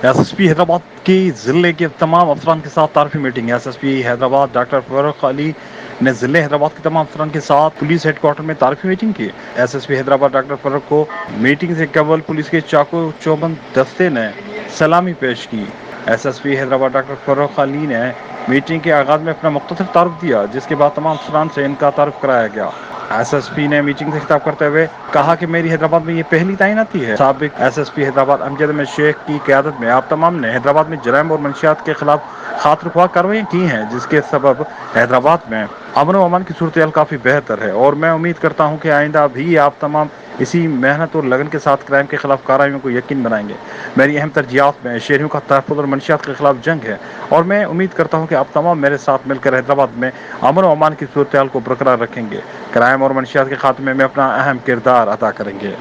S S P Hyderabad کی ضلع کے تمام افسران کے ساتھ تعارفی meeting. S S P Hyderabad doctor Farooq Ali نے ضلع حیدرآباد کے تمام افسران کے ساتھ پولیس ہیڈ کوارٹر میں تعارفی میٹنگ کی۔ S S P Hyderabad doctor Farooq کو میٹنگ سے قبل پولیس کے چاقو چوبند دستے نے سلامی پیش کی۔ S S P Hyderabad doctor Farooq Ali نے میٹنگ کے آغاز میں اپنا مختصر تعارف دیا، جس کے بعد تمام افسران سے ان کا تعارف کرایا گیا۔ ایس ایس پی نے میٹنگ سے خطاب کرتے ہوئے کہا کہ میری حیدرآباد میں یہ پہلی تعیناتی ہے۔ سابق ایس ایس پی حیدرآباد امجد احمد شیخ کی قیادت میں آپ تمام نے حیدرآباد میں جرائم اور منشیات کے خلاف خاطر خواہ کارروائیاں کی ہیں، جس کے سبب حیدرآباد میں امن و امان کی صورتحال کافی بہتر ہے، اور میں امید کرتا ہوں کہ آئندہ بھی آپ تمام اسی محنت اور لگن کے ساتھ کرائم کے خلاف کارروائیوں کو یقین بنائیں گے۔ میری اہم ترجیحات میں شہریوں کا تحفظ اور منشیات کے خلاف جنگ ہے، اور میں امید کرتا ہوں کہ آپ تمام میرے ساتھ مل کر حیدرآباد میں امن و امان کی صورتحال کو برقرار رکھیں گے، کرائم اور منشیات کے خاتمے میں اپنا اہم کردار ادا کریں گے۔